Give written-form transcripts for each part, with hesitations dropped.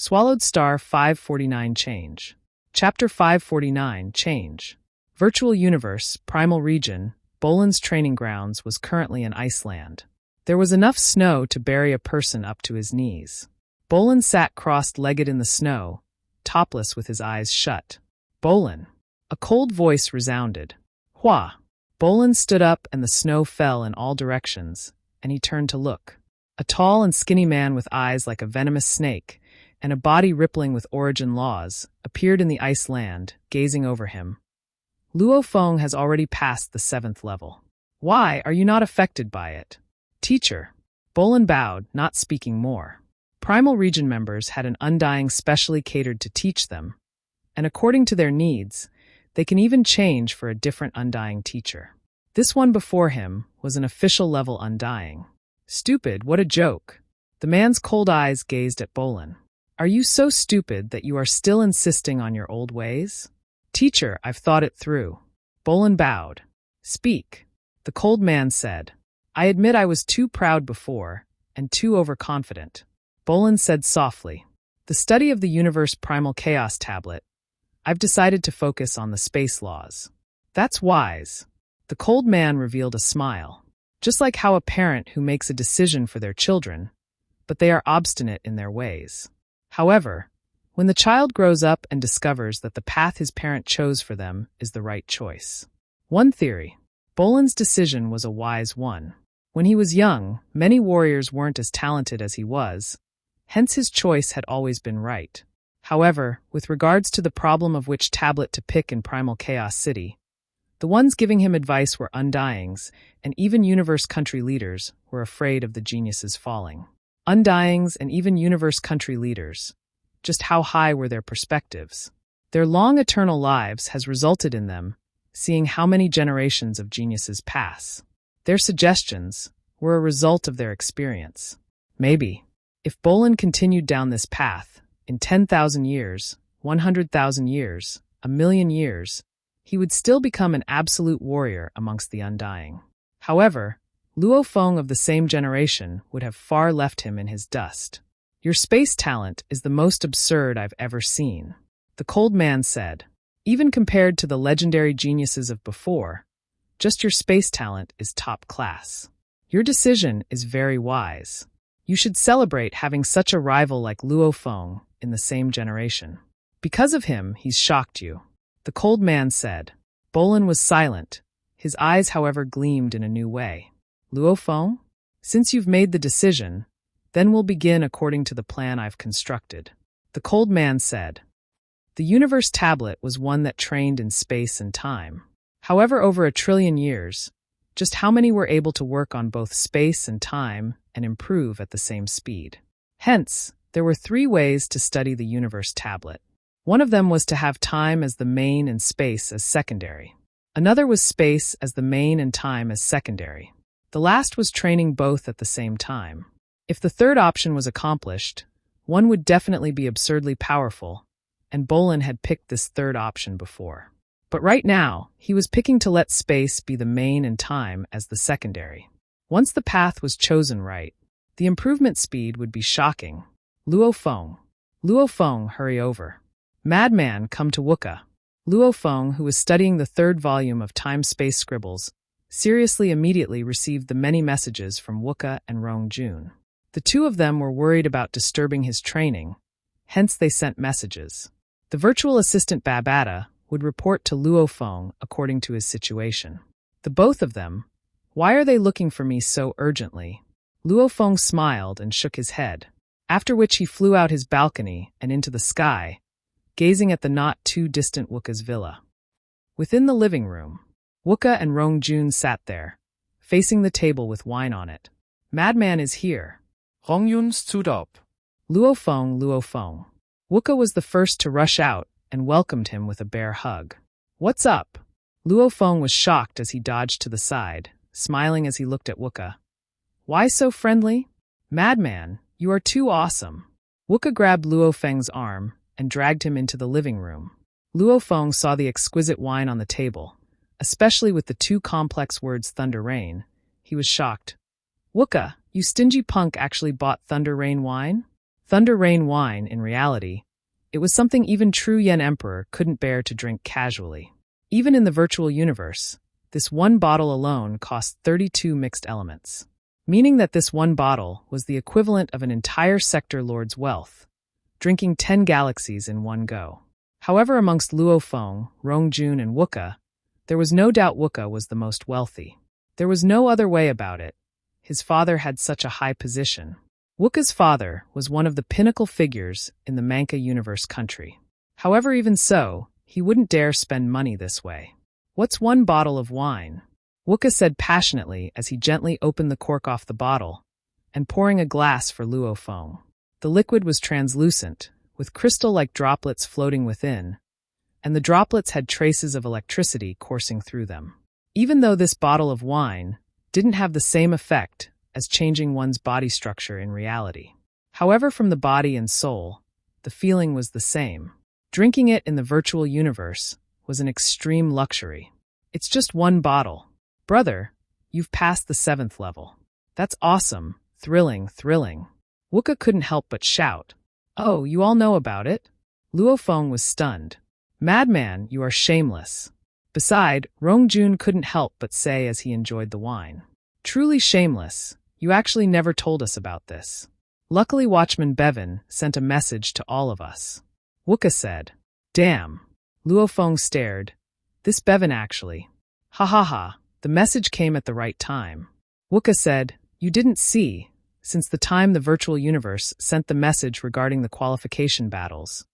Swallowed Star 549 Change. Chapter 549 Change. Virtual Universe, Primal Region, Bolan's training grounds was currently in Iceland. There was enough snow to bury a person up to his knees. Bolan sat crossed-legged in the snow, topless with his eyes shut. Bolan. A cold voice resounded. Hua. Bolan stood up and the snow fell in all directions, and he turned to look. A tall and skinny man with eyes like a venomous snake, and a body rippling with origin laws, appeared in the ice land, gazing over him. Luo Feng has already passed the 7th level. Why are you not affected by it? Teacher. Bolan bowed, not speaking more. Primal Region members had an undying specially catered to teach them, and according to their needs, they can even change for a different undying teacher. This one before him was an official level undying. Stupid, what a joke. The man's cold eyes gazed at Bolan. Are you so stupid that you are still insisting on your old ways? Teacher, I've thought it through. Bolan bowed. Speak. The cold man said. I admit I was too proud before, and too overconfident. Bolan said softly. The study of the Universe Primal Chaos Tablet. I've decided to focus on the space laws. That's wise. The cold man revealed a smile. Just like how a parent who makes a decision for their children, but they are obstinate in their ways. However, when the child grows up and discovers that the path his parent chose for them is the right choice. One theory. Bolan's decision was a wise one. When he was young, many warriors weren't as talented as he was, hence his choice had always been right. However, with regards to the problem of which tablet to pick in Primal Chaos City, the ones giving him advice were Undyings, and even Universe country leaders were afraid of the geniuses falling. Undyings and even Universe country leaders. Just how high were their perspectives? Their long eternal lives has resulted in them seeing how many generations of geniuses pass. Their suggestions were a result of their experience. Maybe, if Bolan continued down this path, in 10,000 years, 100,000 years, 1,000,000 years, he would still become an absolute warrior amongst the Undying. However, Luo Feng of the same generation would have far left him in his dust. Your space talent is the most absurd I've ever seen. The cold man said. Even compared to the legendary geniuses of before, just your space talent is top class. Your decision is very wise. You should celebrate having such a rival like Luo Feng in the same generation. Because of him, he's shocked you. The cold man said. Bolan was silent. His eyes, however, gleamed in a new way. Luo Feng? Since you've made the decision, then we'll begin according to the plan I've constructed. The cold man said. The Universe Tablet was one that trained in space and time. However, over 1 trillion years, just how many were able to work on both space and time and improve at the same speed? Hence, there were 3 ways to study the Universe Tablet. One of them was to have time as the main and space as secondary. Another was space as the main and time as secondary. The last was training both at the same time. If the third option was accomplished, one would definitely be absurdly powerful, and Bolan had picked this third option before. But right now, he was picking to let space be the main and time as the secondary. Once the path was chosen right, the improvement speed would be shocking. Luo Feng. Luo Feng, hurry over. Madman, come to Wuka. Luo Feng, who was studying the 3rd volume of Time-Space Scribbles, seriously immediately received the many messages from Wuka and Rong Jun. The 2 of them were worried about disturbing his training, hence they sent messages. The virtual assistant Babata would report to Luo Feng according to his situation. The both of them, why are they looking for me so urgently? Luo Feng smiled and shook his head, after which he flew out his balcony and into the sky, gazing at the not too distant Wuka's villa. Within the living room, Wuka and Rong Jun sat there, facing the table with wine on it. Madman is here. Rong Jun stood up. Luo Feng, Luo Feng. Wuka was the first to rush out and welcomed him with a bear hug. What's up? Luo Feng was shocked as he dodged to the side, smiling as he looked at Wuka. Why so friendly? Madman, you are too awesome. Wuka grabbed Luo Feng's arm and dragged him into the living room. Luo Feng saw the exquisite wine on the table, especially with the 2 complex words Thunder Rain. He was shocked. Wuka, you stingy punk actually bought Thunder Rain wine? Thunder Rain wine, in reality, it was something even true Yen Emperor couldn't bear to drink casually. Even in the virtual universe, this one bottle alone cost 32 mixed elements, meaning that this one bottle was the equivalent of an entire sector lord's wealth, drinking 10 galaxies in one go. However, amongst Luo Feng, Rongjun, and Wuka, there was no doubt Wuka was the most wealthy. There was no other way about it. His father had such a high position. Wuka's father was one of the pinnacle figures in the Manka universe country. However, even so, he wouldn't dare spend money this way. "What's one bottle of wine?" Wuka said passionately as he gently opened the cork off the bottle and pouring a glass for Luo Feng. The liquid was translucent, with crystal-like droplets floating within, and the droplets had traces of electricity coursing through them. Even though this bottle of wine didn't have the same effect as changing one's body structure in reality. However, from the body and soul, the feeling was the same. Drinking it in the virtual universe was an extreme luxury. "It's just one bottle. Brother, you've passed the 7th level. That's awesome, thrilling. Wuka couldn't help but shout. "Oh, you all know about it?" Luo Feng was stunned. "Madman, you are shameless." Beside, Rongjun couldn't help but say as he enjoyed the wine. "Truly shameless. You actually never told us about this." Luckily, Watchman Bevan sent a message to all of us. Wuka said, "Damn." Luo Feng stared. "This Bevan actually. Ha ha ha, the message came at the right time." Wuka said, "You didn't see, since the time the virtual universe sent the message regarding the qualification battles.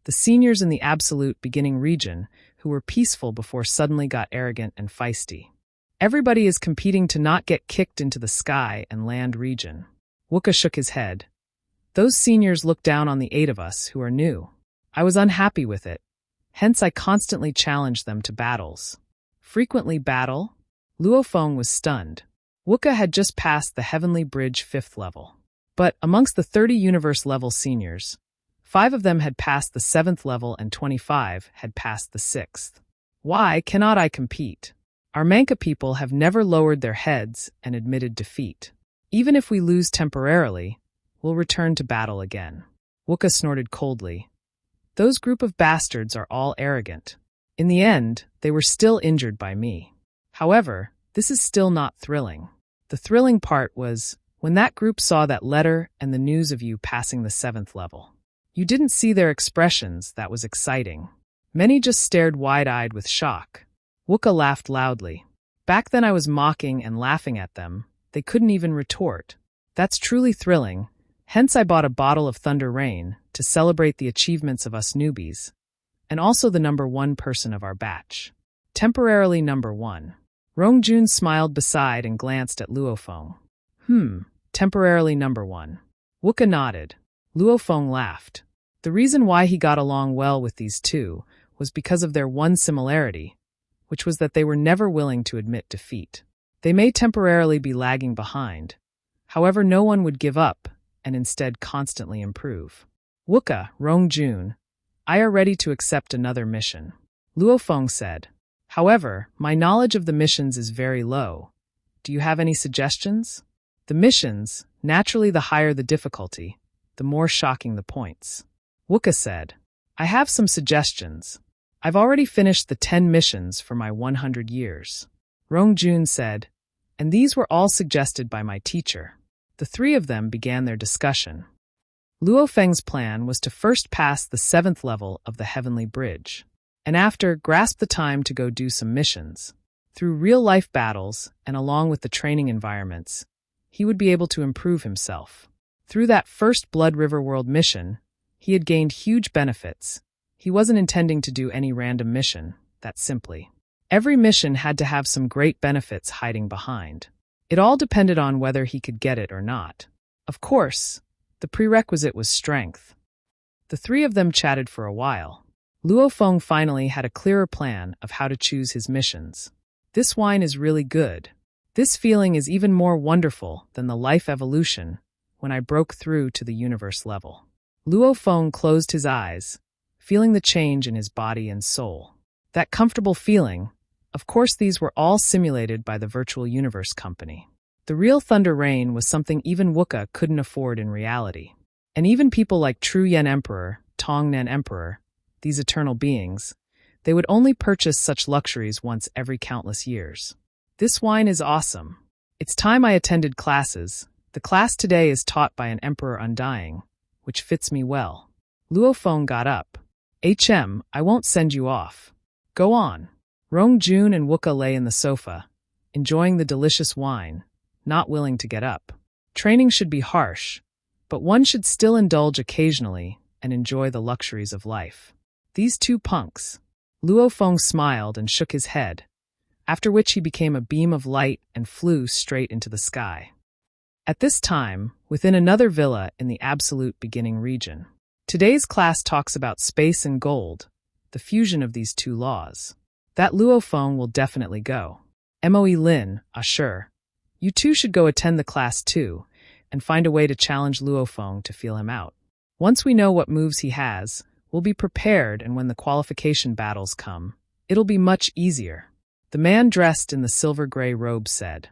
The seniors in the absolute beginning region who were peaceful before suddenly got arrogant and feisty. Everybody is competing to not get kicked into the sky and land region." Wuka shook his head. "Those seniors look down on the 8 of us who are new. I was unhappy with it. Hence I constantly challenged them to battles." "Frequently battle?" Luo Feng was stunned. Wuka had just passed the Heavenly Bridge 5th level. But amongst the 30 universe level seniors, 5 of them had passed the 7th level and 25 had passed the 6th. "Why cannot I compete? Our Manka people have never lowered their heads and admitted defeat. Even if we lose temporarily, we'll return to battle again." Wuka snorted coldly. "Those group of bastards are all arrogant. In the end, they were still injured by me. However, this is still not thrilling. The thrilling part was when that group saw that letter and the news of you passing the 7th level. You didn't see their expressions, that was exciting. Many just stared wide-eyed with shock." Wuka laughed loudly. "Back then I was mocking and laughing at them. They couldn't even retort. That's truly thrilling. Hence I bought a bottle of Thunder Rain to celebrate the achievements of us newbies, and also the number 1 person of our batch. Temporarily number 1. Rongjun smiled beside and glanced at Luo Feng. Temporarily number 1. Wuka nodded. Luo Feng laughed. The reason why he got along well with these two was because of their one similarity, which was that they were never willing to admit defeat. They may temporarily be lagging behind. However, no one would give up and instead constantly improve. "Wuka, Rongjun, I are ready to accept another mission," Luo Feng said. "However, my knowledge of the missions is very low. Do you have any suggestions?" "The missions, naturally the higher the difficulty, the more shocking the points." Wuka said, "I have some suggestions. I've already finished the 10 missions for my 100 years. Rongjun said, "And these were all suggested by my teacher." The 3 of them began their discussion. Luo Feng's plan was to first pass the 7th level of the Heavenly Bridge, and after grasp the time to go do some missions. Through real-life battles and along with the training environments, he would be able to improve himself. Through that first Blood River World mission, he had gained huge benefits. He wasn't intending to do any random mission, that simply. Every mission had to have some great benefits hiding behind. It all depended on whether he could get it or not. Of course, the prerequisite was strength. The 3 of them chatted for a while. Luo Feng finally had a clearer plan of how to choose his missions. "This wine is really good. This feeling is even more wonderful than the life evolution when I broke through to the universe level." Luo Feng closed his eyes, feeling the change in his body and soul. That comfortable feeling, of course these were all simulated by the Virtual Universe Company. The real Thunder Rain was something even Wuka couldn't afford in reality. And even people like Tru Yen Emperor, Tong Nan Emperor, these eternal beings, they would only purchase such luxuries once every countless years. This wine is awesome. It's time I attended classes. The class today is taught by an Emperor Undying, which fits me well. Luo Feng got up. I won't send you off. Go on. Rong Jun and Wuka lay in the sofa, enjoying the delicious wine, not willing to get up. Training should be harsh, but one should still indulge occasionally and enjoy the luxuries of life. These two punks. Luo Feng smiled and shook his head, after which he became a beam of light and flew straight into the sky. At this time, within another villa in the absolute beginning region. Today's class talks about space and gold, the fusion of these two laws. That Luo Feng will definitely go. Moe Lin, sure. You two should go attend the class too, and find a way to challenge Luo Feng to feel him out. Once we know what moves he has, we'll be prepared, and when the qualification battles come, it'll be much easier. The man dressed in the silver-gray robe said.